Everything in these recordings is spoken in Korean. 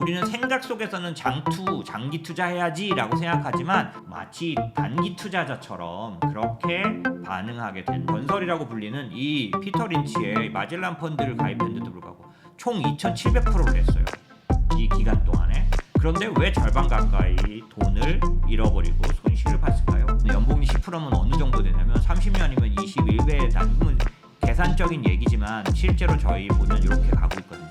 우리는 생각 속에서는 장기 투자해야지라고 생각하지만 마치 단기 투자자처럼 그렇게 반응하게 된 건설이라고 불리는 이 피터 린치의 마젤란 펀드를 가입했는데도 불구하고 총 2,700%를 냈어요. 이 기간 동안에. 그런데 왜 절반 가까이 돈을 잃어버리고 손실을 봤을까요? 연봉이 10%면 어느 정도 되냐면 30년이면 21배에 낮으면 계산적인 얘기지만 실제로 저희 보면 이렇게 가고 있거든요.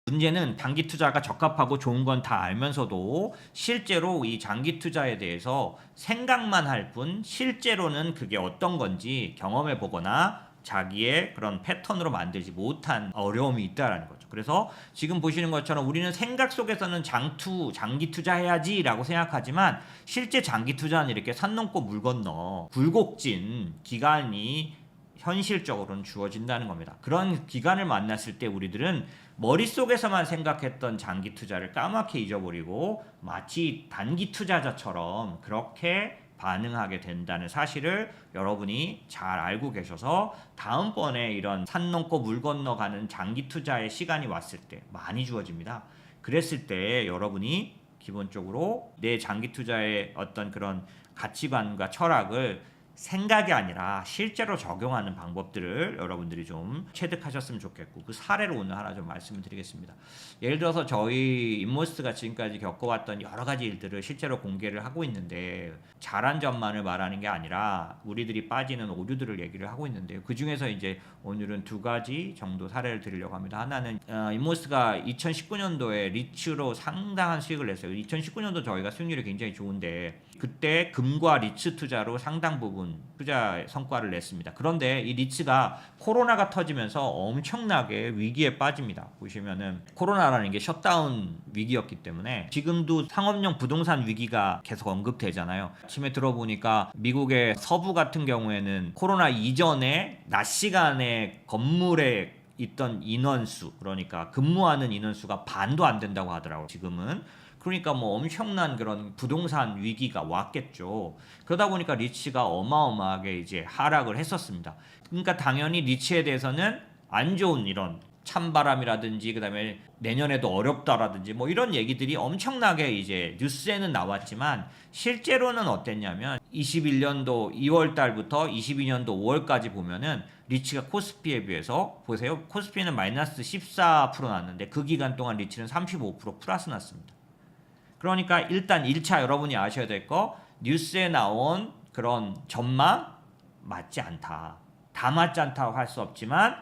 문제는 단기 투자가 적합하고 좋은 건 다 알면서도 실제로 이 장기 투자에 대해서 생각만 할 뿐 실제로는 그게 어떤 건지 경험해 보거나 자기의 그런 패턴으로 만들지 못한 어려움이 있다라는 거죠. 그래서 지금 보시는 것처럼 우리는 생각 속에서는 장기 투자해야지라고 생각하지만 실제 장기 투자는 이렇게 산 넘고 물 건너 굴곡진 기간이 현실적으로는 주어진다는 겁니다. 그런 기간을 만났을 때 우리들은 머릿속에서만 생각했던 장기 투자를 까맣게 잊어버리고 마치 단기 투자자처럼 그렇게 반응하게 된다는 사실을 여러분이 잘 알고 계셔서 다음번에 이런 산 넘고 물 건너가는 장기 투자의 시간이 왔을 때 많이 주어집니다. 그랬을 때 여러분이 기본적으로 내 장기 투자의 어떤 그런 가치관과 철학을 생각이 아니라 실제로 적용하는 방법들을 여러분들이 좀 체득하셨으면 좋겠고 그 사례로 오늘 하나 좀 말씀을 드리겠습니다. 예를 들어서 저희 인모스트가 지금까지 겪어왔던 여러 가지 일들을 실제로 공개를 하고 있는데 잘한 점만을 말하는 게 아니라 우리들이 빠지는 오류들을 얘기를 하고 있는데요. 그 중에서 이제 오늘은 두 가지 정도 사례를 드리려고 합니다. 하나는 인모스트가 2019년도에 리츠로 상당한 수익을 냈어요. 2019년도 저희가 수익률이 굉장히 좋은데 그때 금과 리츠 투자로 상당 부분 투자 성과를 냈습니다. 그런데 이 리츠가 코로나가 터지면서 엄청나게 위기에 빠집니다. 보시면은 코로나라는 게 셧다운 위기였기 때문에 지금도 상업용 부동산 위기가 계속 언급되잖아요. 아침에 들어보니까 미국의 서부 같은 경우에는 코로나 이전에 낮 시간에 건물에 있던 인원수, 그러니까 근무하는 인원수가 반도 안 된다고 하더라고요. 지금은. 그러니까 뭐 엄청난 그런 부동산 위기가 왔겠죠. 그러다 보니까 리츠가 어마어마하게 이제 하락을 했었습니다. 그러니까 당연히 리츠에 대해서는 안 좋은 이런 찬바람이라든지 그다음에 내년에도 어렵다라든지 뭐 이런 얘기들이 엄청나게 이제 뉴스에는 나왔지만 실제로는 어땠냐면 21년도 2월 달부터 22년도 5월까지 보면은 리츠가 코스피에 비해서 보세요. 코스피는 마이너스 14% 났는데 그 기간 동안 리츠는 35% 플러스 났습니다. 그러니까 일단 1차 여러분이 아셔야 될 거 뉴스에 나온 그런 전망 맞지 않다. 다 맞지 않다고 할 수 없지만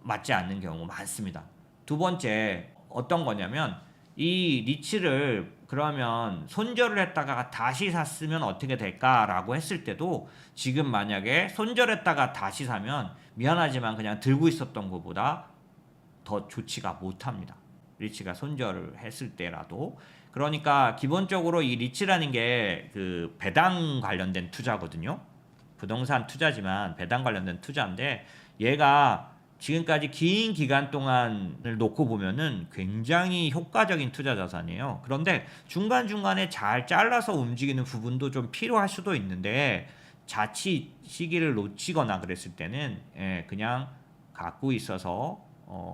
맞지 않는 경우 많습니다. 두 번째 어떤 거냐면 이 리츠를 그러면 손절을 했다가 다시 샀으면 어떻게 될까라고 했을 때도 지금 만약에 손절했다가 다시 사면 미안하지만 그냥 들고 있었던 것보다 더 좋지가 못합니다. 리츠가 손절을 했을 때라도. 그러니까 기본적으로 이 리츠라는 게 그 배당 관련된 투자거든요. 부동산 투자지만 배당 관련된 투자인데 얘가 지금까지 긴 기간 동안을 놓고 보면은 굉장히 효과적인 투자 자산이에요. 그런데 중간중간에 잘 잘라서 움직이는 부분도 좀 필요할 수도 있는데 자칫 시기를 놓치거나 그랬을 때는 그냥 갖고 있어서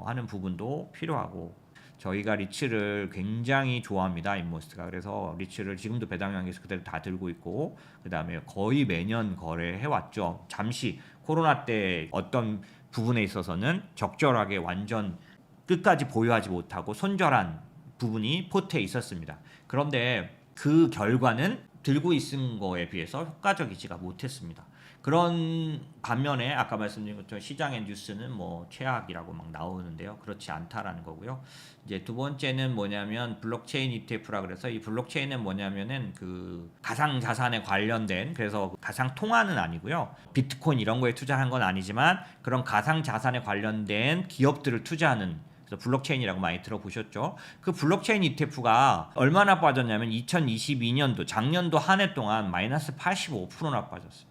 하는 부분도 필요하고 저희가 리츠를 굉장히 좋아합니다. 인모스트가. 그래서 리츠를 지금도 배당량에서 그대로 다 들고 있고 그 다음에 거의 매년 거래해왔죠. 잠시 코로나 때 어떤 부분에 있어서는 적절하게 완전 끝까지 보유하지 못하고 손절한 부분이 포트에 있었습니다. 그런데 그 결과는 들고 있은 거에 비해서 효과적이지가 못했습니다. 그런 반면에 아까 말씀드린 것처럼 시장의 뉴스는 뭐 최악이라고 막 나오는데요. 그렇지 않다라는 거고요. 이제 두 번째는 뭐냐면 블록체인 ETF라 그래서 이 블록체인은 뭐냐면은 그 가상 자산에 관련된 그래서 가상 통화는 아니고요. 비트코인 이런 거에 투자한 건 아니지만 그런 가상 자산에 관련된 기업들을 투자하는 그래서 블록체인이라고 많이 들어보셨죠. 그 블록체인 ETF가 얼마나 빠졌냐면 2022년도 작년도 한 해 동안 마이너스 85%나 빠졌어요.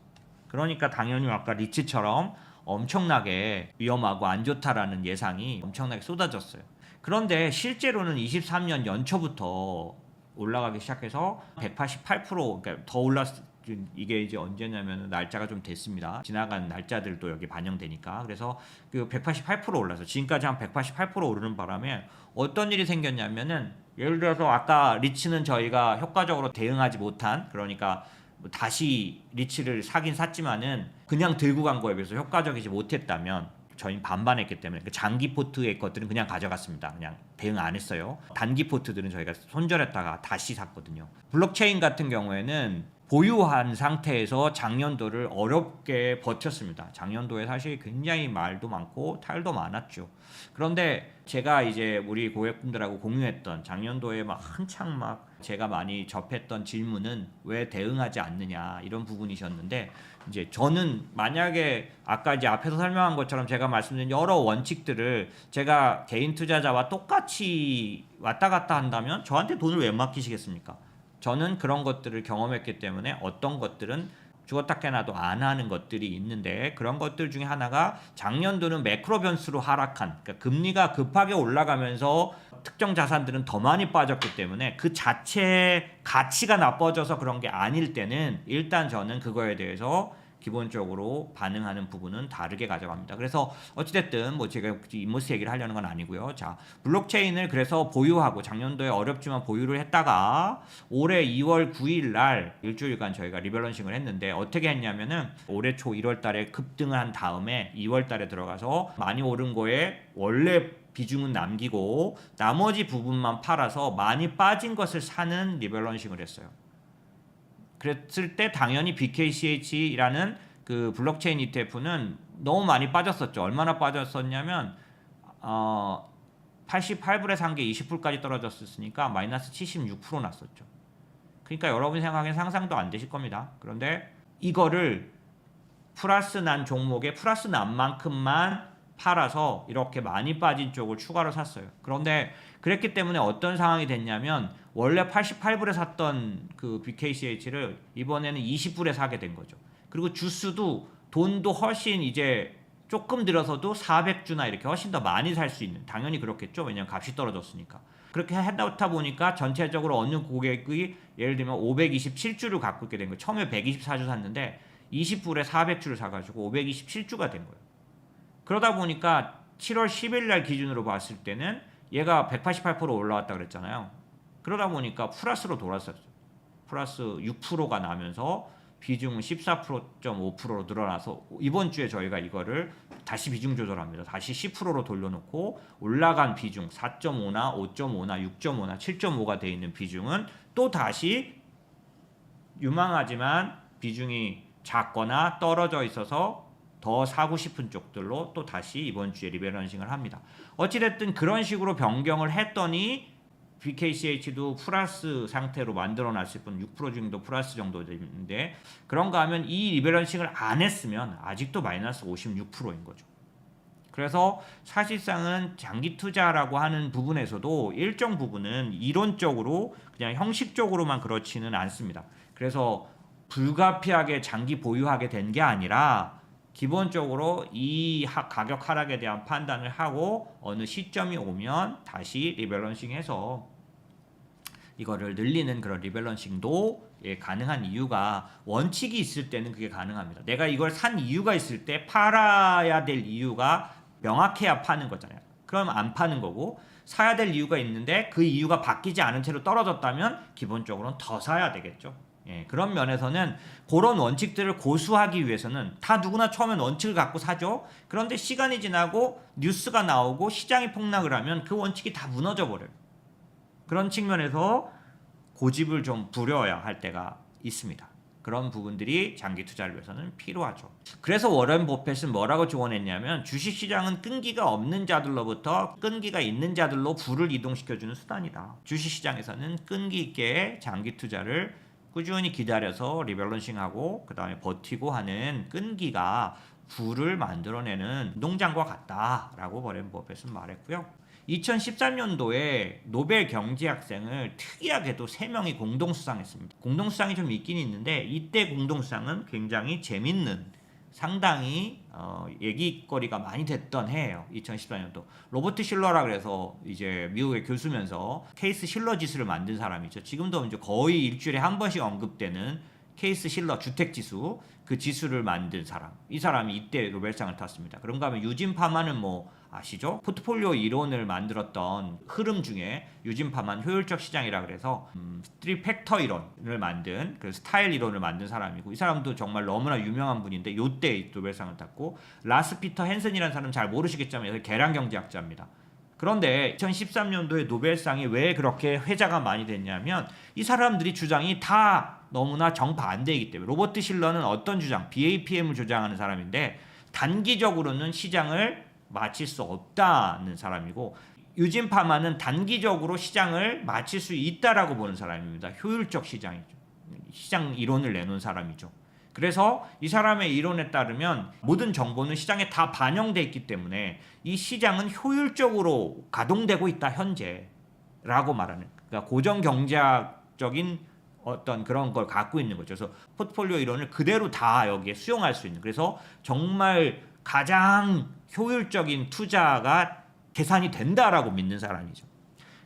그러니까 당연히 아까 리츠처럼 엄청나게 위험하고 안 좋다라는 예상이 엄청나게 쏟아졌어요. 그런데 실제로는 23년 연초부터 올라가기 시작해서 188% 그러니까 더 올랐 이게 이제 언제냐면 날짜가 좀 됐습니다. 지나간 날짜들도 여기 반영되니까. 그래서 그 188% 올라서 지금까지 한 188% 오르는 바람에 어떤 일이 생겼냐면은 예를 들어서 아까 리츠는 저희가 효과적으로 대응하지 못한 그러니까 뭐 다시 리츠를 사긴 샀지만은 그냥 들고 간 거에 비해서 효과적이지 못했다면 저희는 반반했기 때문에 그 장기 포트의 것들은 그냥 가져갔습니다. 그냥 대응 안 했어요. 단기 포트들은 저희가 손절했다가 다시 샀거든요. 블록체인 같은 경우에는 보유한 상태에서 작년도를 어렵게 버텼습니다. 작년도에 사실 굉장히 말도 많고 탈도 많았죠. 그런데 제가 이제 우리 고객분들하고 공유했던 작년도에 막 한창 막 제가 많이 접했던 질문은 왜 대응하지 않느냐 이런 부분이셨는데 이제 저는 만약에 아까 이제 앞에서 설명한 것처럼 제가 말씀드린 여러 원칙들을 제가 개인 투자자와 똑같이 왔다 갔다 한다면 저한테 돈을 왜 맡기시겠습니까? 저는 그런 것들을 경험했기 때문에 어떤 것들은 죽었다 깨나도 안 하는 것들이 있는데 그런 것들 중에 하나가 작년도는 매크로 변수로 하락한 그러니까 금리가 급하게 올라가면서 특정 자산들은 더 많이 빠졌기 때문에 그 자체의 가치가 나빠져서 그런 게 아닐 때는 일단 저는 그거에 대해서 기본적으로 반응하는 부분은 다르게 가져갑니다. 그래서 어찌됐든 뭐 제가 인머스 얘기를 하려는 건 아니고요. 자, 블록체인을 그래서 보유하고 작년도에 어렵지만 보유를 했다가 올해 2월 9일 날 일주일간 저희가 리밸런싱을 했는데 어떻게 했냐면은 올해 초 1월 달에 급등을 한 다음에 2월 달에 들어가서 많이 오른 거에 원래 비중은 남기고 나머지 부분만 팔아서 많이 빠진 것을 사는 리밸런싱을 했어요. 그랬을 때 당연히 BKCH라는 그 블록체인 ETF는 너무 많이 빠졌었죠. 얼마나 빠졌었냐면 88불에 산 게 20불까지 떨어졌었으니까 마이너스 76% 났었죠. 그러니까 여러분 생각엔 상상도 안 되실 겁니다. 그런데 이거를 플러스 난 종목에 플러스 난 만큼만 팔아서 이렇게 많이 빠진 쪽을 추가로 샀어요. 그런데 그랬기 때문에 어떤 상황이 됐냐면 원래 88불에 샀던 그 BKCH를 이번에는 20불에 사게 된 거죠. 그리고 주수도 돈도 훨씬 이제 조금 들어서도 400주나 이렇게 훨씬 더 많이 살 수 있는 당연히 그렇겠죠. 왜냐면 값이 떨어졌으니까. 그렇게 하다 보니까 전체적으로 어느 고객이 예를 들면 527주를 갖고 있게 된 거예요. 처음에 124주 샀는데 20불에 400주를 사가지고 527주가 된 거예요. 그러다 보니까 7월 10일 날 기준으로 봤을 때는 얘가 188% 올라왔다 그랬잖아요. 그러다 보니까 플러스로 돌았었죠. 플러스 6%가 나면서 비중은 14.5%로 늘어나서 이번 주에 저희가 이거를 다시 비중 조절합니다. 다시 10%로 돌려놓고 올라간 비중 4.5나 5.5나 6.5나 7.5가 돼 있는 비중은 또 다시 유망하지만 비중이 작거나 떨어져 있어서 더 사고 싶은 쪽들로 또 다시 이번 주에 리밸런싱을 합니다. 어찌됐든 그런 식으로 변경을 했더니 BKCH도 플러스 상태로 만들어놨을 뿐 6% 정도 플러스 정도 되는데 그런가 하면 이 리밸런싱을 안 했으면 아직도 마이너스 56%인 거죠. 그래서 사실상은 장기 투자라고 하는 부분에서도 일정 부분은 이론적으로 그냥 형식적으로만 그렇지는 않습니다. 그래서 불가피하게 장기 보유하게 된 게 아니라 기본적으로 이 가격 하락에 대한 판단을 하고 어느 시점이 오면 다시 리밸런싱해서 이거를 늘리는 그런 리밸런싱도 가능한 이유가 원칙이 있을 때는 그게 가능합니다. 내가 이걸 산 이유가 있을 때 팔아야 될 이유가 명확해야 파는 거잖아요. 그럼 안 파는 거고 사야 될 이유가 있는데 그 이유가 바뀌지 않은 채로 떨어졌다면 기본적으로는 더 사야 되겠죠. 그런 면에서는 그런 원칙들을 고수하기 위해서는 다 누구나 처음엔 원칙을 갖고 사죠. 그런데 시간이 지나고 뉴스가 나오고 시장이 폭락을 하면 그 원칙이 다 무너져 버려요. 그런 측면에서 고집을 좀 부려야 할 때가 있습니다. 그런 부분들이 장기 투자를 위해서는 필요하죠. 그래서 워런 버핏은 뭐라고 조언했냐면 주식시장은 끈기가 없는 자들로부터 끈기가 있는 자들로 부를 이동시켜주는 수단이다. 주식시장에서는 끈기 있게 장기 투자를 꾸준히 기다려서 리밸런싱하고 그 다음에 버티고 하는 끈기가 부를 만들어내는 운동장과 같다라고 워런 버핏은 말했고요. 2013년도에 노벨 경제학상을 특이하게도 3명이 공동수상했습니다. 공동수상이 좀 있긴 있는데 이때 공동수상은 굉장히 재밌는 상당히 얘기거리가 많이 됐던 해예요. 2014년도. 로버트 실러라 그래서 이제 미국의 교수면서 케이스 실러 지수를 만든 사람이죠. 지금도 이제 거의 일주일에 한 번씩 언급되는 케이스 실러 주택 지수, 그 지수를 만든 사람. 이 사람이 이때 노벨상을 탔습니다. 그런가 하면 유진 파만은 뭐 아시죠? 포트폴리오 이론을 만들었던 흐름 중에 유진 파만 효율적 시장이라 그래서 3팩터 이론을 만든 그 스타일 이론을 만든 사람이고, 이 사람도 정말 너무나 유명한 분인데 요때 노벨상을 탔고, 라스 피터 헨슨이라는 사람 잘 모르시겠지만 계량 경제학자입니다. 그런데 2013년도에 노벨상이 왜 그렇게 회자가 많이 됐냐면 이 사람들이 주장이 다 너무나 정반대이기 때문에. 로버트 실러는 어떤 주장? BAPM을 주장하는 사람인데 단기적으로는 시장을 마칠 수 없다는 사람이고, 유진 파마는 단기적으로 시장을 마칠 수 있다라고 보는 사람입니다. 효율적 시장이죠. 시장 이론을 내놓은 사람이죠. 그래서 이 사람의 이론에 따르면 모든 정보는 시장에 다 반영돼 있기 때문에 이 시장은 효율적으로 가동되고 있다 현재라고 말하는, 그러니까 고정 경제학적인 어떤 그런 걸 갖고 있는 거죠. 그래서 포트폴리오 이론을 그대로 다 여기에 수용할 수 있는, 그래서 정말 가장 효율적인 투자가 계산이 된다라고 믿는 사람이죠.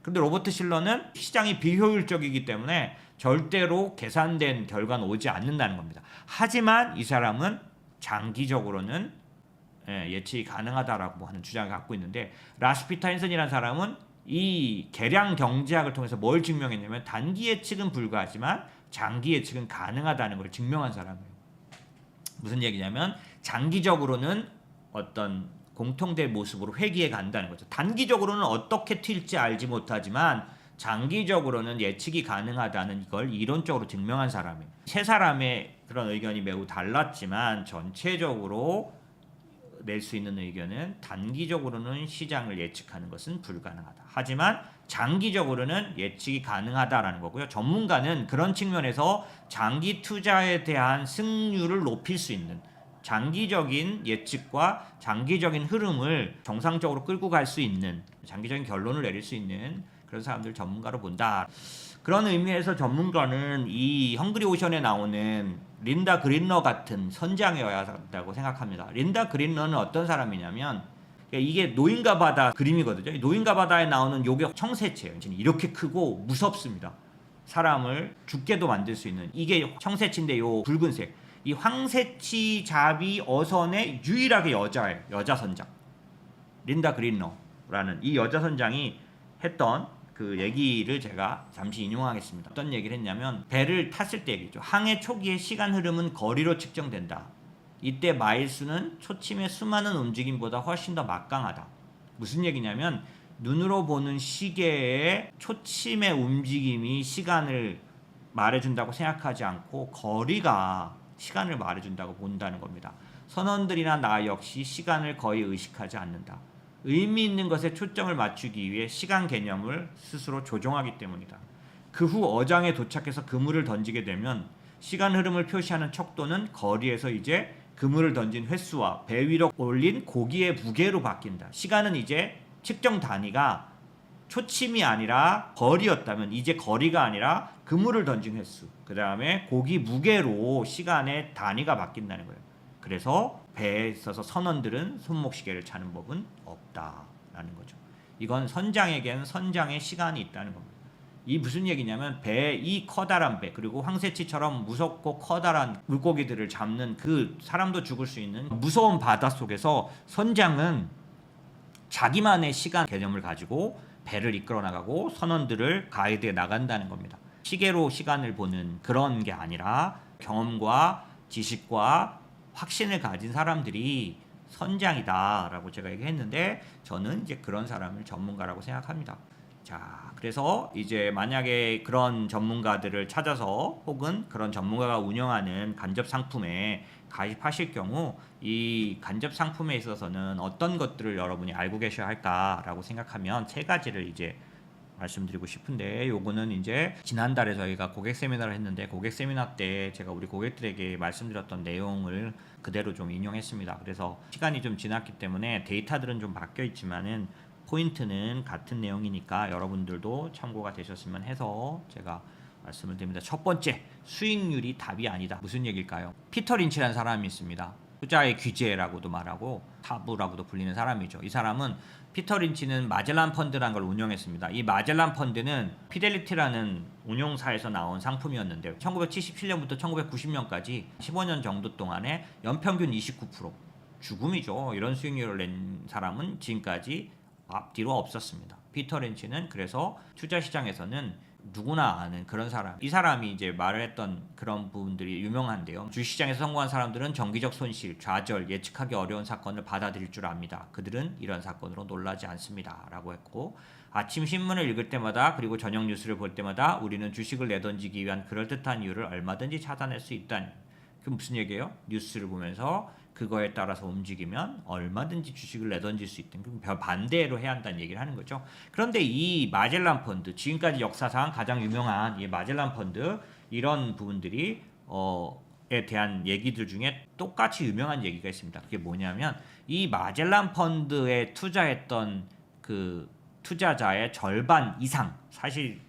그런데 로버트 실러는 시장이 비효율적이기 때문에 절대로 계산된 결과는 오지 않는다는 겁니다. 하지만 이 사람은 장기적으로는 예측이 가능하다라고 하는 주장을 갖고 있는데, 라스피터 헨슨이라는 사람은 이 계량 경제학을 통해서 뭘 증명했냐면 단기 예측은 불가하지만 장기 예측은 가능하다는 걸 증명한 사람이에요. 무슨 얘기냐면 장기적으로는 어떤 공통된 모습으로 회귀해 간다는 거죠. 단기적으로는 어떻게 튈지 알지 못하지만 장기적으로는 예측이 가능하다는 이걸 이론적으로 증명한 사람이에요. 세 사람의 그런 의견이 매우 달랐지만 전체적으로 낼 수 있는 의견은 단기적으로는 시장을 예측하는 것은 불가능하다. 하지만 장기적으로는 예측이 가능하다라는 거고요. 전문가는 그런 측면에서 장기 투자에 대한 승률을 높일 수 있는, 장기적인 예측과 장기적인 흐름을 정상적으로 끌고 갈 수 있는, 장기적인 결론을 내릴 수 있는 그런 사람들 전문가로 본다. 그런 의미에서 전문가는 이 헝그리 오션에 나오는 린다 그린러 같은 선장이어야 한다고 생각합니다. 린다 그린러는 어떤 사람이냐면 이게 노인과 바다 그림이거든요. 노인과 바다에 나오는 요게 청새치예요. 이렇게 크고 무섭습니다. 사람을 죽게도 만들 수 있는, 이게 청새치인데 요 붉은색, 이 황새치 잡이 어선의 유일하게 여자예요. 여자 선장 린다 그린러라는 이 여자 선장이 했던 그 얘기를 제가 잠시 인용하겠습니다. 어떤 얘기를 했냐면 배를 탔을 때 얘기죠. 항해 초기의 시간 흐름은 거리로 측정된다. 이때 마일수는 초침의 수많은 움직임보다 훨씬 더 막강하다. 무슨 얘기냐면 눈으로 보는 시계의 초침의 움직임이 시간을 말해준다고 생각하지 않고 거리가 시간을 말해준다고 본다는 겁니다. 선원들이나 나 역시 시간을 거의 의식하지 않는다. 의미 있는 것에 초점을 맞추기 위해 시간 개념을 스스로 조종하기 때문이다. 그 후 어장에 도착해서 그물을 던지게 되면 시간 흐름을 표시하는 척도는 거리에서 이제 그물을 던진 횟수와 배 위로 올린 고기의 무게로 바뀐다. 시간은 이제 측정 단위가 초침이 아니라 거리였다면 이제 거리가 아니라 그물을 던진 횟수, 그 다음에 고기 무게로 시간의 단위가 바뀐다는 거예요. 그래서 배에 있어서 선원들은 손목시계를 차는 법은 없다라는 거죠. 이건 선장에게는 선장의 시간이 있다는 겁니다. 이 무슨 얘기냐면 이 커다란 배, 그리고 황새치처럼 무섭고 커다란 물고기들을 잡는 그 사람도 죽을 수 있는 무서운 바다 속에서 선장은 자기만의 시간 개념을 가지고 배를 이끌어 나가고 선원들을 가이드해 나간다는 겁니다. 시계로 시간을 보는 그런 게 아니라 경험과 지식과 확신을 가진 사람들이 선장이다라고 제가 얘기했는데, 저는 이제 그런 사람을 전문가라고 생각합니다. 자, 그래서 이제 만약에 그런 전문가들을 찾아서 혹은 그런 전문가가 운영하는 간접 상품에 가입하실 경우 이 간접 상품에 있어서는 어떤 것들을 여러분이 알고 계셔야 할까라고 생각하면 세 가지를 이제 말씀드리고 싶은데, 요거는 이제 지난달에 저희가 고객 세미나를 했는데 고객 세미나 때 제가 우리 고객들에게 말씀드렸던 내용을 그대로 좀 인용했습니다. 그래서 시간이 좀 지났기 때문에 데이터들은 좀 바뀌어 있지만은 포인트는 같은 내용이니까 여러분들도 참고가 되셨으면 해서 제가 말씀을 드립니다. 첫 번째, 수익률이 답이 아니다. 무슨 얘기일까요? 피터 린치라는 사람이 있습니다. 투자의 귀재라고도 말하고 타부라고도 불리는 사람이죠. 이 사람은 피터 린치는 마젤란 펀드라는 걸 운영했습니다. 이 마젤란 펀드는 피델리티라는 운용사에서 나온 상품이었는데 1977년부터 1990년까지 15년 정도 동안에 연평균 29%, 죽음이죠. 이런 수익률을 낸 사람은 지금까지 앞뒤로 없었습니다. 피터 린치는 그래서 투자 시장에서는 누구나 아는 그런 사람. 이 사람이 이제 말을 했던 그런 부분들이 유명한데요. 주식시장에서 성공한 사람들은 정기적 손실, 좌절, 예측하기 어려운 사건을 받아들일 줄 압니다. 그들은 이런 사건으로 놀라지 않습니다. 라고 했고, 아침 신문을 읽을 때마다 그리고 저녁 뉴스를 볼 때마다 우리는 주식을 내던지기 위한 그럴듯한 이유를 얼마든지 찾아낼 수 있다니. 그 무슨 얘기예요? 뉴스를 보면서 그거에 따라서 움직이면 얼마든지 주식을 내던질 수 있던 반대로 해야 한다는 얘기를 하는 거죠. 그런데 이 마젤란 펀드, 지금까지 역사상 가장 유명한 이 마젤란 펀드, 이런 부분들이 에 대한 얘기들 중에 똑같이 유명한 얘기가 있습니다. 그게 뭐냐면 이 마젤란 펀드에 투자했던 그 투자자의 절반 이상, 사실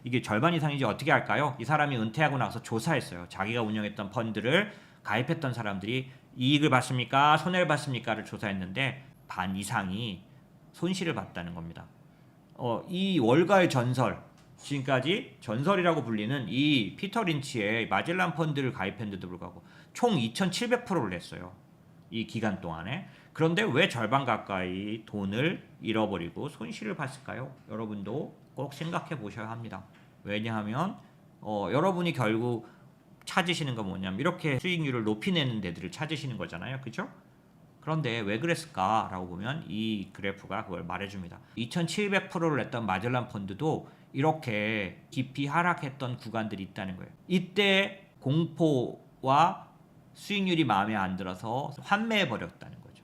이게 절반 이상인지 어떻게 할까요? 이 사람이 은퇴하고 나서 조사했어요. 자기가 운영했던 펀드를 가입했던 사람들이 이익을 봤습니까? 손해를 봤습니까?를 조사했는데 반 이상이 손실을 봤다는 겁니다. 이 월가의 전설, 지금까지 전설이라고 불리는 이 피터 린치의 마젤란 펀드를 가입했는데도 불구하고 총 2,700%를 냈어요. 이 기간 동안에. 그런데 왜 절반 가까이 돈을 잃어버리고 손실을 봤을까요? 여러분도 꼭 생각해 보셔야 합니다. 왜냐하면 여러분이 결국 찾으시는 건 뭐냐면 이렇게 수익률을 높이내는 데들을 찾으시는 거잖아요. 그죠? 그런데 왜 그랬을까라고 보면 이 그래프가 그걸 말해줍니다. 2,700%를 냈던 마젤란 펀드도 이렇게 깊이 하락했던 구간들이 있다는 거예요. 이때 공포와 수익률이 마음에 안 들어서 환매해버렸다는 거죠.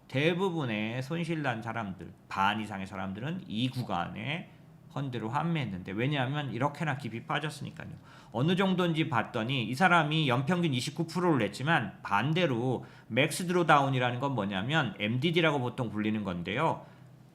대부분의 손실난 사람들, 반 이상의 사람들은 이 구간에 펀드를 환매했는데, 왜냐하면 이렇게나 깊이 빠졌으니까요. 어느 정도인지 봤더니 이 사람이 연평균 29%를 냈지만 반대로 맥스 드로다운이라는 건 뭐냐면 MDD라고 보통 불리는 건데요.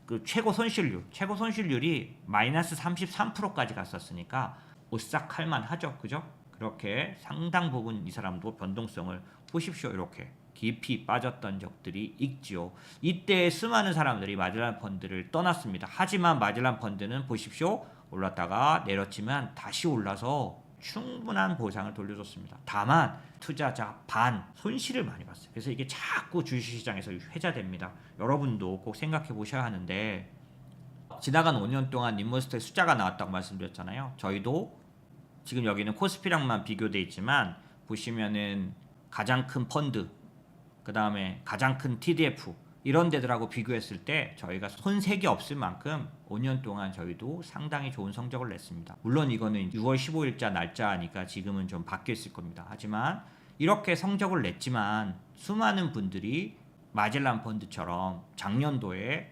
그 최고 손실률이 마이너스 33%까지 갔었으니까 오싹할 만하죠. 그죠? 그렇게 상당 부분 이 사람도 변동성을 보십시오. 이렇게 깊이 빠졌던 적들이 있지요. 이때 수많은 사람들이 마젤란 펀드를 떠났습니다. 하지만 마젤란 펀드는 보십시오. 올랐다가 내렸지만 다시 올라서 충분한 보상을 돌려줬습니다. 다만 투자자 반 손실을 많이 봤어요. 그래서 이게 자꾸 주식시장에서 회자됩니다. 여러분도 꼭 생각해 보셔야 하는데, 지나간 5년 동안 림머스터의 숫자가 나왔다고 말씀드렸잖아요. 저희도 지금 여기는 코스피랑만 비교돼 있지만 보시면은 가장 큰 펀드, 그 다음에 가장 큰 TDF 이런 데들하고 비교했을 때 저희가 손색이 없을 만큼 5년 동안 저희도 상당히 좋은 성적을 냈습니다. 물론 이거는 6월 15일자 날짜니까 지금은 좀 바뀌어 있을 겁니다. 하지만 이렇게 성적을 냈지만 수많은 분들이 마젤란 펀드처럼 작년도에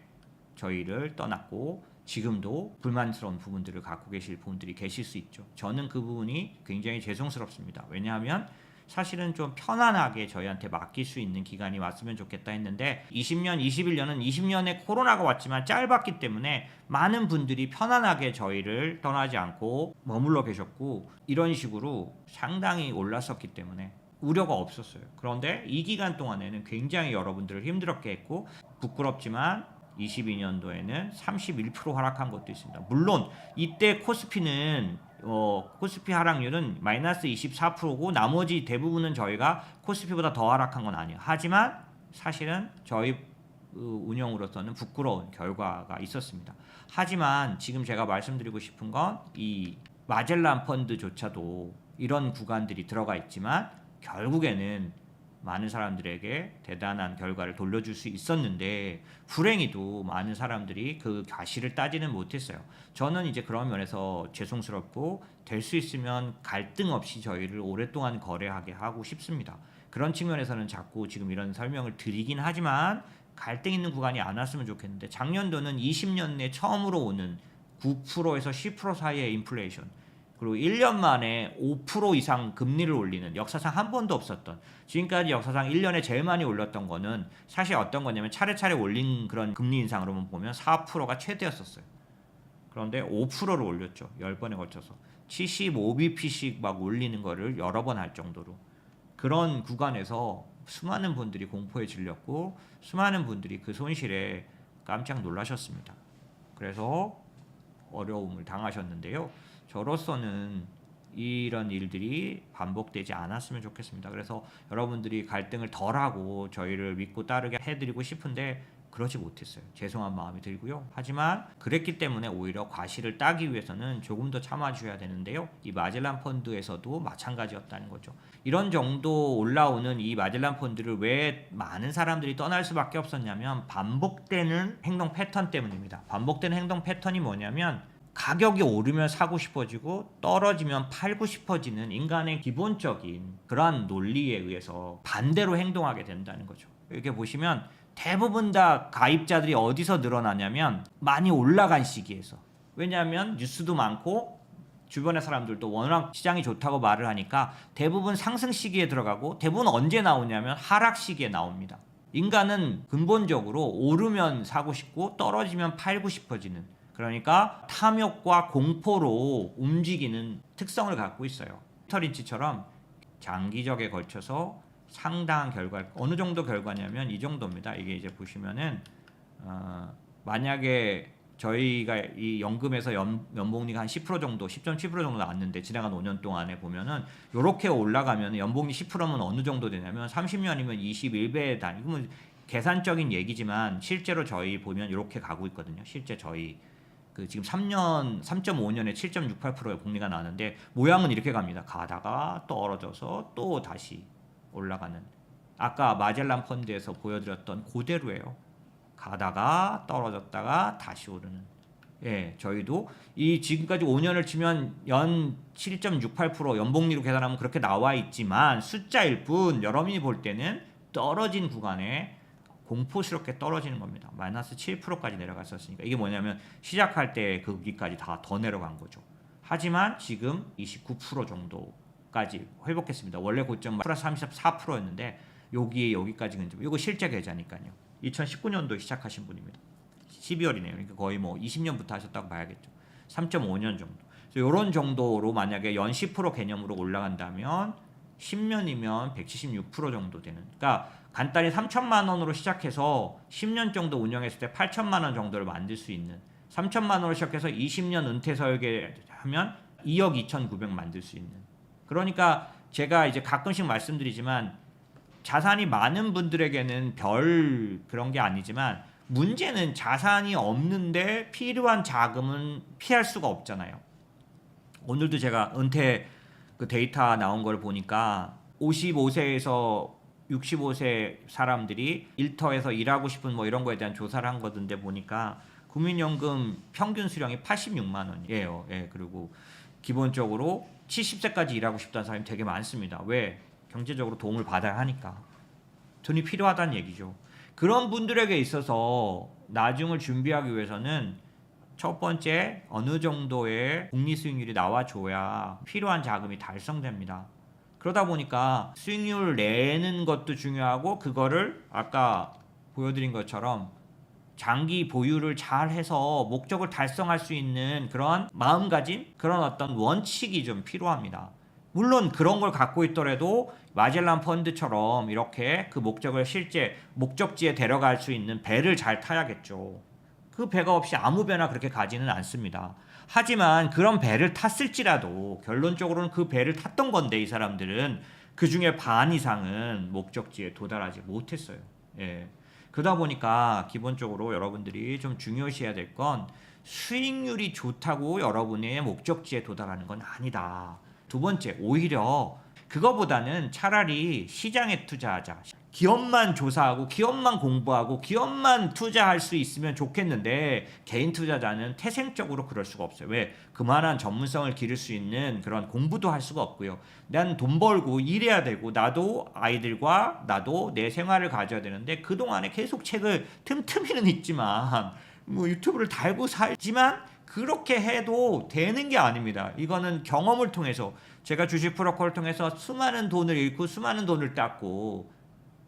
저희를 떠났고 지금도 불만스러운 부분들을 갖고 계실 분들이 계실 수 있죠. 저는 그 부분이 굉장히 죄송스럽습니다. 왜냐하면 사실은 좀 편안하게 저희한테 맡길 수 있는 기간이 왔으면 좋겠다 했는데 20년, 21년은 20년에 코로나가 왔지만 짧았기 때문에 많은 분들이 편안하게 저희를 떠나지 않고 머물러 계셨고 이런 식으로 상당히 올랐었기 때문에 우려가 없었어요. 그런데 이 기간 동안에는 굉장히 여러분들을 힘들었게 했고 부끄럽지만 22년도에는 31% 하락한 것도 있습니다. 물론 이때 코스피는 코스피 하락률은 마이너스 24%고 나머지 대부분은 저희가 코스피보다 더 하락한 건 아니에요. 하지만 사실은 저희 운영으로서는 부끄러운 결과가 있었습니다. 하지만 지금 제가 말씀드리고 싶은 건 이 마젤란 펀드조차도 이런 구간들이 들어가 있지만 결국에는 많은 사람들에게 대단한 결과를 돌려줄 수 있었는데 불행히도 많은 사람들이 그 과실을 따지는 못했어요. 저는 이제 그런 면에서 죄송스럽고 될 수 있으면 갈등 없이 저희를 오랫동안 거래하게 하고 싶습니다. 그런 측면에서는 자꾸 지금 이런 설명을 드리긴 하지만 갈등 있는 구간이 안 왔으면 좋겠는데 작년도는 20년 내 처음으로 오는 9%에서 10% 사이의 인플레이션, 그리고 1년 만에 5% 이상 금리를 올리는 역사상 한 번도 없었던, 지금까지 역사상 1년에 제일 많이 올렸던 거는 사실 어떤 거냐면 차례차례 올린 그런 금리 인상으로만 보면 4%가 최대였었어요. 그런데 5%를 올렸죠. 10번에 걸쳐서 75bp씩 막 올리는 거를 여러 번 할 정도로. 그런 구간에서 수많은 분들이 공포에 질렸고 수많은 분들이 그 손실에 깜짝 놀라셨습니다. 그래서 어려움을 당하셨는데요. 저로서는 이런 일들이 반복되지 않았으면 좋겠습니다. 그래서 여러분들이 갈등을 덜하고 저희를 믿고 따르게 해드리고 싶은데 그러지 못했어요. 죄송한 마음이 들고요. 하지만 그랬기 때문에 오히려 과실을 따기 위해서는 조금 더 참아주셔야 되는데요. 이 마젤란 펀드에서도 마찬가지였다는 거죠. 이런 정도 올라오는 이 마젤란 펀드를 왜 많은 사람들이 떠날 수밖에 없었냐면 반복되는 행동 패턴 때문입니다. 반복되는 행동 패턴이 뭐냐면 가격이 오르면 사고 싶어지고 떨어지면 팔고 싶어지는 인간의 기본적인 그러한 논리에 의해서 반대로 행동하게 된다는 거죠. 이렇게 보시면 대부분 다 가입자들이 어디서 늘어나냐면 많이 올라간 시기에서. 왜냐하면 뉴스도 많고 주변의 사람들도 워낙 시장이 좋다고 말을 하니까 대부분 상승 시기에 들어가고 대부분 언제 나오냐면 하락 시기에 나옵니다. 인간은 근본적으로 오르면 사고 싶고 떨어지면 팔고 싶어지는, 그러니까 탐욕과 공포로 움직이는 특성을 갖고 있어요. 피터린치처럼 장기적에 걸쳐서 상당한 결과, 어느 정도 결과냐면 이 정도입니다. 이게 이제 보시면은 만약에 저희가 이 연금에서 연봉리가 한 10% 정도, 10.7% 정도 나왔는데 지나간 5년 동안에 보면은 이렇게 올라가면 연봉리 10%면 어느 정도 되냐면 30년이면 21배 단위. 이건 계산적인 얘기지만 실제로 저희 보면 이렇게 가고 있거든요. 실제 저희 그 지금 3년 3.5년에 7.68%의 복리가 나는데 모양은 이렇게 갑니다. 가다가 떨어져서 또 다시 올라가는, 아까 마젤란 펀드에서 보여드렸던 그대로예요. 가다가 떨어졌다가 다시 오르는. 예, 저희도 이 지금까지 5년을 치면 연 7.68% 연복리로 계산하면 그렇게 나와 있지만 숫자일 뿐 여러분이 볼 때는 떨어진 구간에 공포스럽게 떨어지는 겁니다. 마이너스 7%까지 내려갔었으니까 이게 뭐냐면 시작할 때 거기까지 다 더 내려간 거죠. 하지만 지금 29% 정도까지 회복했습니다. 원래 고점 플러스 34%였는데 여기까지는 좀, 이거 실제 계좌니까요. 2019년도에 시작하신 분입니다. 12월이네요. 그러니까 거의 뭐 20년부터 하셨다고 봐야겠죠. 3.5년 정도. 그래서 이런 정도로 만약에 연 10% 개념으로 올라간다면 10년이면 176% 정도 되는. 그러니까 간단히 3천만 원으로 시작해서 10년 정도 운영했을 때 8천만 원 정도를 만들 수 있는, 3천만 원으로 시작해서 20년 은퇴 설계하면 2억 2,900 만들 수 있는. 그러니까 제가 이제 가끔씩 말씀드리지만 자산이 많은 분들에게는 별 그런 게 아니지만 문제는 자산이 없는데 필요한 자금은 피할 수가 없잖아요. 오늘도 제가 은퇴 그 데이터 나온 걸 보니까 55세에서 65세 사람들이 일터에서 일하고 싶은 뭐 이런 거에 대한 조사를 한 거던데 보니까 국민연금 평균 수령이 86만 원이에요. 예, 그리고 기본적으로 70세까지 일하고 싶다는 사람이 되게 많습니다. 왜? 경제적으로 도움을 받아야 하니까. 돈이 필요하다는 얘기죠. 그런 분들에게 있어서 나중을 준비하기 위해서는 첫 번째 어느 정도의 복리 수익률이 나와줘야 필요한 자금이 달성됩니다. 그러다 보니까 수익률을 내는 것도 중요하고 그거를 아까 보여드린 것처럼 장기 보유를 잘 해서 목적을 달성할 수 있는 그런 마음가짐, 그런 어떤 원칙이 좀 필요합니다. 물론 그런 걸 갖고 있더라도 마젤란 펀드처럼 이렇게 그 목적을 실제 목적지에 데려갈 수 있는 배를 잘 타야겠죠. 그 배가 없이 아무 배나 그렇게 가지는 않습니다. 하지만 그런 배를 탔을지라도 결론적으로는 그 배를 탔던 건데 이 사람들은 그 중에 반 이상은 목적지에 도달하지 못했어요. 예. 그러다 보니까 기본적으로 여러분들이 좀 중요시해야 될 건 수익률이 좋다고 여러분의 목적지에 도달하는 건 아니다. 두 번째, 오히려 그거보다는 차라리 시장에 투자하자. 기업만 조사하고 기업만 공부하고 기업만 투자할 수 있으면 좋겠는데 개인 투자자는 태생적으로 그럴 수가 없어요. 왜? 그만한 전문성을 기를 수 있는 그런 공부도 할 수가 없고요. 난 돈 벌고 일해야 되고 나도 아이들과 나도 내 생활을 가져야 되는데 그동안에 계속 책을 틈틈이는 읽지만 뭐 유튜브를 달고 살지만 그렇게 해도 되는 게 아닙니다. 이거는 경험을 통해서 제가 주식 브로커를 통해서 수많은 돈을 잃고 수많은 돈을 땄고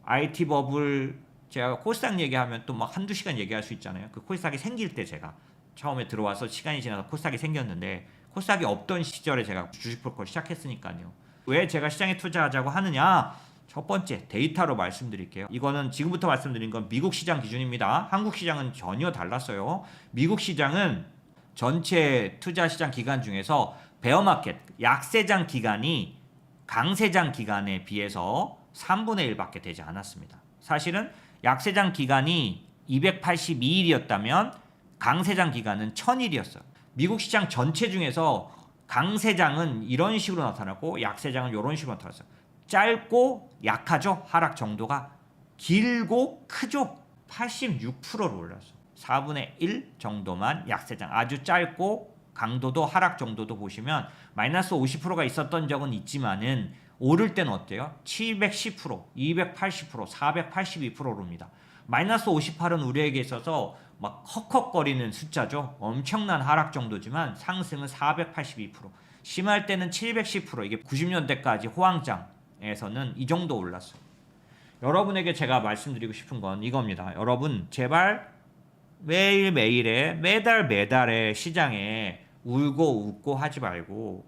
IT 버블 제가 코스닥 얘기하면 또 막 한두 시간 얘기할 수 있잖아요. 그 코스닥이 생길 때 제가 처음에 들어와서 시간이 지나서 코스닥이 생겼는데 코스닥이 없던 시절에 제가 주식 브로커를 시작했으니까요. 왜 제가 시장에 투자하자고 하느냐? 첫 번째 데이터로 말씀드릴게요. 이거는 지금부터 말씀드린 건 미국 시장 기준입니다. 한국 시장은 전혀 달랐어요. 미국 시장은 전체 투자 시장 기간 중에서 베어마켓, 약세장 기간이 강세장 기간에 비해서 3분의 1밖에 되지 않았습니다. 사실은 약세장 기간이 282일이었다면 강세장 기간은 1000일이었어요. 미국 시장 전체 중에서 강세장은 이런 식으로 나타나고 약세장은 이런 식으로 나타났어요. 짧고 약하죠. 하락 정도가 길고 크죠. 86%로 올랐어요. 4분의 1 정도만 약세장, 아주 짧고 강도도 하락 정도도 보시면 마이너스 50%가 있었던 적은 있지만은 오를 때는 어때요? 710%, 280%, 482%로입니다. 마이너스 58은 우리에게 있어서 막 헉헉거리는 숫자죠. 엄청난 하락 정도지만 상승은 482%, 심할 때는 710%, 이게 90년대까지 호황장에서는 이 정도 올랐어요. 여러분에게 제가 말씀드리고 싶은 건 이겁니다. 여러분 제발 매일매일에 매달매달에 시장에 울고 웃고 하지 말고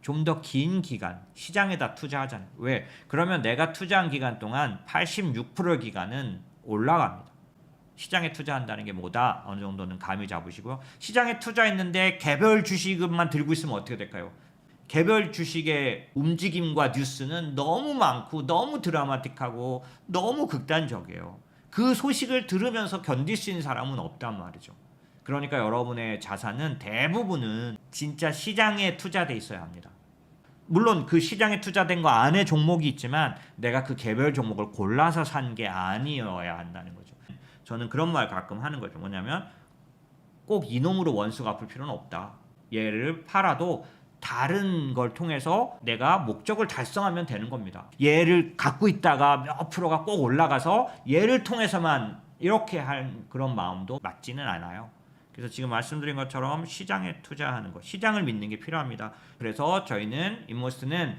좀 더 긴 기간 시장에다 투자하잖아요. 왜? 그러면 내가 투자한 기간 동안 86%의 기간은 올라갑니다. 시장에 투자한다는 게 뭐다? 어느 정도는 감이 잡으시고요. 시장에 투자했는데 개별 주식만 들고 있으면 어떻게 될까요? 개별 주식의 움직임과 뉴스는 너무 많고 너무 드라마틱하고 너무 극단적이에요. 그 소식을 들으면서 견딜 수 있는 사람은 없단 말이죠. 그러니까 여러분의 자산은 대부분은 진짜 시장에 투자돼 있어야 합니다. 물론 그 시장에 투자된 거 안에 종목이 있지만 내가 그 개별 종목을 골라서 산 게 아니어야 한다는 거죠. 저는 그런 말 가끔 하는 거죠. 뭐냐면 꼭 이놈으로 원수 갚을 필요는 없다. 얘를 팔아도 다른 걸 통해서 내가 목적을 달성하면 되는 겁니다. 얘를 갖고 있다가 몇 프로가 꼭 올라가서 얘를 통해서만 이렇게 할 그런 마음도 맞지는 않아요. 그래서 지금 말씀드린 것처럼 시장에 투자하는 것, 시장을 믿는 게 필요합니다. 그래서 저희는 인모스는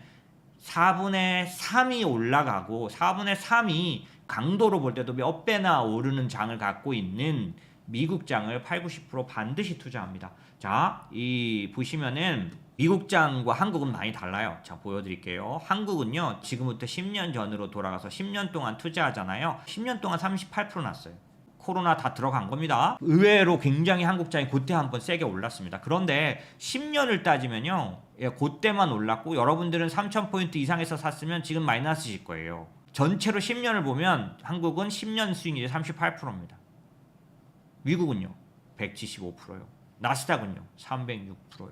4분의 3이 올라가고 4분의 3이 강도로 볼 때도 몇 배나 오르는 장을 갖고 있는 미국장을 8, 90% 반드시 투자합니다. 자, 이 보시면은 미국장과 한국은 많이 달라요. 자, 보여드릴게요. 한국은요, 지금부터 10년 전으로 돌아가서 10년 동안 투자하잖아요. 10년 동안 38% 났어요. 코로나 다 들어간 겁니다. 의외로 굉장히 한국장이 그때 한번 세게 올랐습니다. 그런데 10년을 따지면요, 그때만 올랐고 여러분들은 3,000포인트 이상에서 샀으면 지금 마이너스일 거예요. 전체로 10년을 보면 한국은 10년 수익률이 38%입니다. 미국은요 175%요. 나스닥은요 306%요.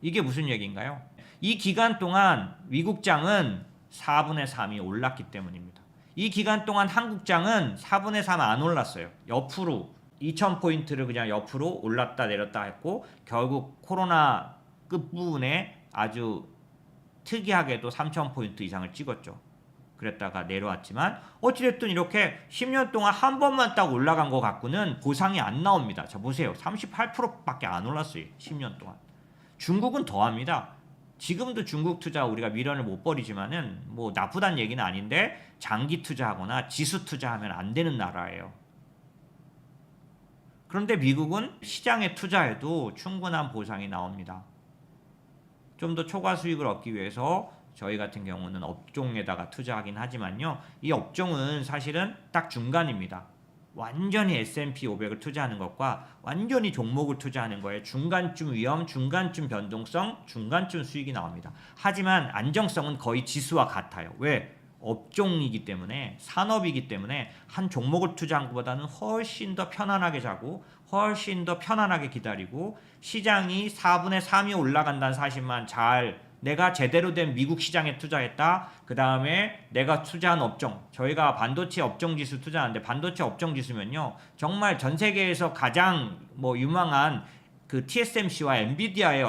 이게 무슨 얘기인가요? 이 기간 동안 미국장은 4분의 3이 올랐기 때문입니다. 이 기간 동안 한국장은 4분의 3 안 올랐어요. 옆으로 2000포인트를 그냥 옆으로 올랐다 내렸다 했고 결국 코로나 끝부분에 아주 특이하게도 3000포인트 이상을 찍었죠. 그랬다가 내려왔지만 어찌됐든 이렇게 10년 동안 한 번만 딱 올라간 것 갖고는 보상이 안 나옵니다. 자 보세요. 38%밖에 안 올랐어요. 10년 동안. 중국은 더합니다. 지금도 중국 투자 우리가 미련을 못 버리지만은 뭐 나쁘다는 얘기는 아닌데 장기 투자하거나 지수 투자하면 안 되는 나라예요. 그런데 미국은 시장에 투자해도 충분한 보상이 나옵니다. 좀 더 초과 수익을 얻기 위해서 저희 같은 경우는 업종에다가 투자하긴 하지만요. 이 업종은 사실은 딱 중간입니다. 완전히 S&P 500을 투자하는 것과 완전히 종목을 투자하는 거에 중간쯤 위험, 중간쯤 변동성, 중간쯤 수익이 나옵니다. 하지만 안정성은 거의 지수와 같아요. 왜? 업종이기 때문에, 산업이기 때문에 한 종목을 투자한 것보다는 훨씬 더 편안하게 자고 훨씬 더 편안하게 기다리고 시장이 4분의 3이 올라간다는 사실만 잘 내가 제대로 된 미국 시장에 투자했다. 그 다음에 내가 투자한 업종, 저희가 반도체 업종 지수 투자하는데 반도체 업종 지수면요, 정말 전 세계에서 가장 뭐 유망한 그 TSMC와 엔비디아에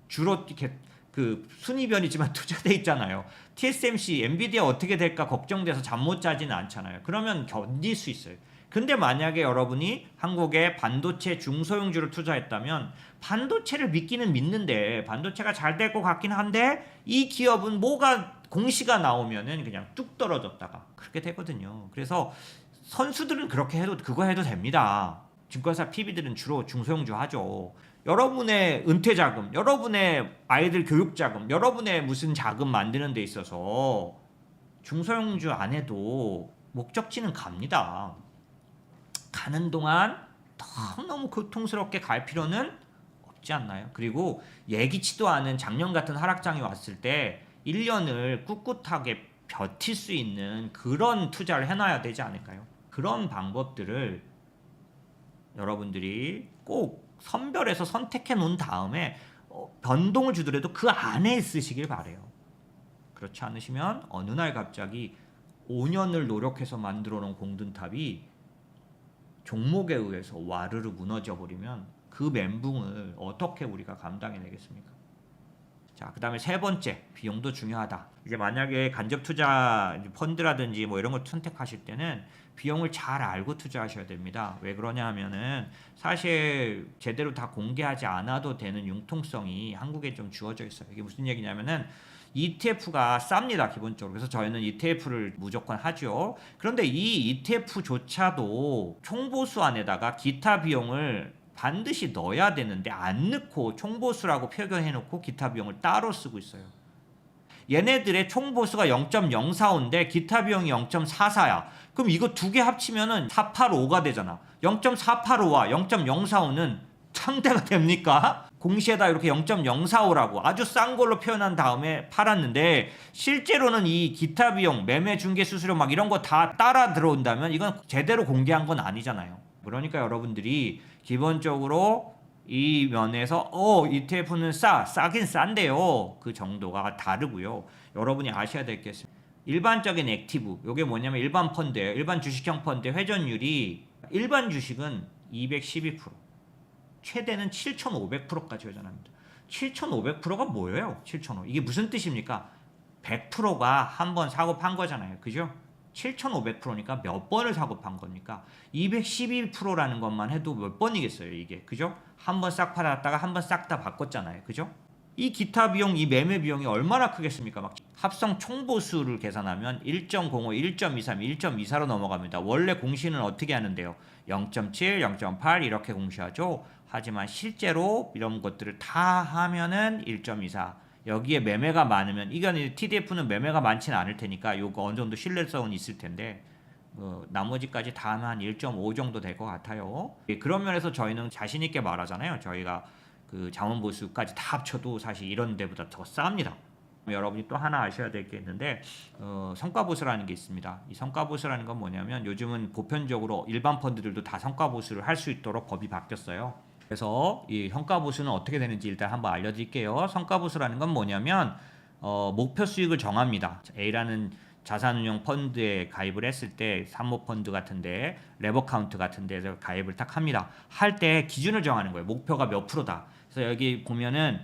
주로 이렇게 그 순위변이지만 투자돼 있잖아요. TSMC, 엔비디아 어떻게 될까 걱정돼서 잠 못 자지는 않잖아요. 그러면 견딜 수 있어요. 근데 만약에 여러분이 한국의 반도체 중소형주를 투자했다면 반도체를 믿기는 믿는데 반도체가 잘 될 것 같긴 한데 이 기업은 뭐가 공시가 나오면은 그냥 뚝 떨어졌다가 그렇게 되거든요. 그래서 선수들은 그렇게 해도 그거 해도 됩니다. 증권사 PB들은 주로 중소형주 하죠. 여러분의 은퇴 자금, 여러분의 아이들 교육 자금, 여러분의 무슨 자금 만드는 데 있어서 중소형주 안에도 목적지는 갑니다. 가는 동안 너무 고통스럽게 갈 필요는 없지 않나요? 그리고 예기치도 않은 작년 같은 하락장이 왔을 때 1년을 꿋꿋하게 버틸 수 있는 그런 투자를 해놔야 되지 않을까요? 그런 방법들을 여러분들이 꼭 선별해서 선택해 놓은 다음에 변동을 주더라도 그 안에 있으시길 바래요. 그렇지 않으시면 어느 날 갑자기 5년을 노력해서 만들어 놓은 공든탑이 종목에 의해서 와르르 무너져 버리면 그 멘붕을 어떻게 우리가 감당해내겠습니까? 자, 그 다음에 세 번째, 비용도 중요하다. 이제 만약에 간접 투자 펀드라든지 뭐 이런 걸 선택하실 때는 비용을 잘 알고 투자하셔야 됩니다. 왜 그러냐 하면은 사실 제대로 다 공개하지 않아도 되는 융통성이 한국에 좀 주어져 있어요. 이게 무슨 얘기냐면은 ETF가 쌉니다, 기본적으로. 그래서 저희는 ETF를 무조건 하죠. 그런데 이 ETF조차도 총보수 안에다가 기타 비용을 반드시 넣어야 되는데 안 넣고 총보수라고 표현해놓고 기타 비용을 따로 쓰고 있어요. 얘네들의 총보수가 0.045인데 기타 비용이 0.44야. 그럼 이거 두 개 합치면은 485가 되잖아. 0.485와 0.045는 상대가 됩니까? 공시에다 이렇게 0.045라고 아주 싼 걸로 표현한 다음에 팔았는데 실제로는 이 기타 비용, 매매 중개 수수료 막 이런 거 다 따라 들어온다면 이건 제대로 공개한 건 아니잖아요. 그러니까 여러분들이 기본적으로 이 면에서 ETF는 싸긴 싼데요. 그 정도가 다르고요. 여러분이 아셔야 될 게 있습니다. 일반적인 액티브, 이게 뭐냐면 일반 펀드예요. 일반 주식형 펀드 회전율이 일반 주식은 212%, 최대는 7,500%까지 회전합니다. 7,500%가 뭐예요? 7,500. 이게 무슨 뜻입니까? 100%가 한 번 사고 판 거잖아요. 그죠? 7,500%니까 몇 번을 사고 판 겁니까? 211%라는 것만 해도 몇 번이겠어요, 이게. 그죠? 한 번 싹 팔았다가 한 번 싹 다 바꿨잖아요. 그죠? 이 기타 비용, 이 매매 비용이 얼마나 크겠습니까? 막 합성 총보수를 계산하면 1.05, 1.23, 1.24로 넘어갑니다. 원래 공시는 어떻게 하는데요? 0.7, 0.8 이렇게 공시하죠. 하지만 실제로 이런 것들을 다 하면은 1.24. 여기에 매매가 많으면 이건 TDF는 매매가 많지는 않을 테니까 요거 어느 정도 신뢰성은 있을 텐데 나머지까지 다 하면 한 1.5 정도 될 것 같아요. 그런 면에서 저희는 자신 있게 말하잖아요. 저희가 그 자원보수까지 다 합쳐도 사실 이런 데보다 더 쌉니다. 여러분이 또 하나 아셔야 될 게 있는데 성과보수라는 게 있습니다. 이 성과보수라는 건 뭐냐면 요즘은 보편적으로 일반 펀드들도 다 성과보수를 할 수 있도록 법이 바뀌었어요. 그래서 이 성과보수는 어떻게 되는지 일단 한번 알려드릴게요. 성과보수라는 건 뭐냐면 목표 수익을 정합니다. A라는 자산운용 펀드에 가입을 했을 때 사모펀드 같은데 레버카운트 같은 데서 가입을 딱 합니다. 할 때 기준을 정하는 거예요. 목표가 몇 프로다. 그래서 여기 보면은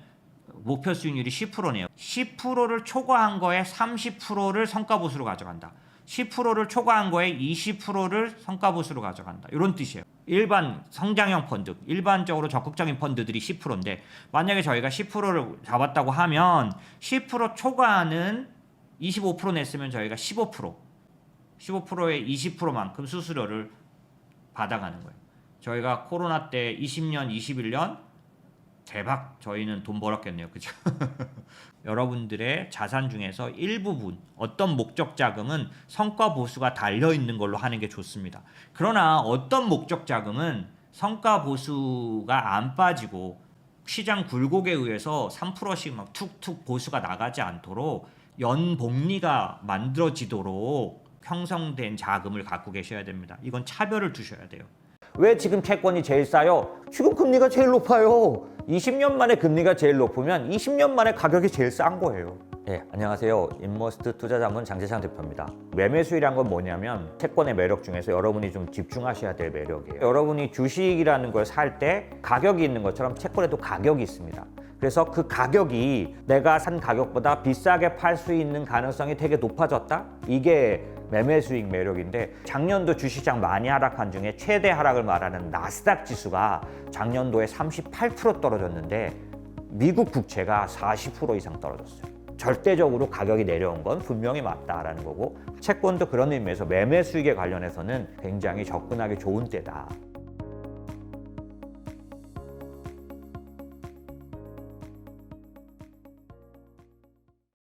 목표 수익률이 10%네요. 10%를 초과한 거에 30%를 성과보수로 가져간다. 10%를 초과한 거에 20%를 성과보수로 가져간다. 이런 뜻이에요. 일반 성장형 펀드, 일반적으로 적극적인 펀드들이 10%인데 만약에 저희가 10%를 잡았다고 하면 10% 초과하는 25% 냈으면 저희가 15%의 20%만큼 수수료를 받아가는 거예요. 저희가 코로나 때 20년, 21년 대박 저희는 돈 벌었겠네요. 그죠? 여러분들의 자산 중에서 일부분 어떤 목적 자금은 성과 보수가 달려 있는 걸로 하는 게 좋습니다. 그러나 어떤 목적 자금은 성과 보수가 안 빠지고 시장 굴곡에 의해서 3%씩 막 툭툭 보수가 나가지 않도록 연복리가 만들어지도록 형성된 자금을 갖고 계셔야 됩니다. 이건 차별을 두셔야 돼요. 왜 지금 채권이 제일 싸요? 지금 금리가 제일 높아요. 20년 만에 금리가 제일 높으면 20년 만에 가격이 제일 싼 거예요. 네, 안녕하세요. 인머스트 투자자문 장재창 대표입니다. 매매 수익이란 건 뭐냐면 채권의 매력 중에서 여러분이 좀 집중하셔야 될 매력이에요. 여러분이 주식이라는 걸 살 때 가격이 있는 것처럼 채권에도 가격이 있습니다. 그래서 그 가격이 내가 산 가격보다 비싸게 팔 수 있는 가능성이 되게 높아졌다? 이게 매매 수익 매력인데 작년도 주식시장 많이 하락한 중에 최대 하락을 말하는 나스닥 지수가 작년도에 38% 떨어졌는데 미국 국채가 40% 이상 떨어졌어요. 절대적으로 가격이 내려온 건 분명히 맞다라는 거고 채권도 그런 의미에서 매매 수익에 관련해서는 굉장히 접근하기 좋은 때다.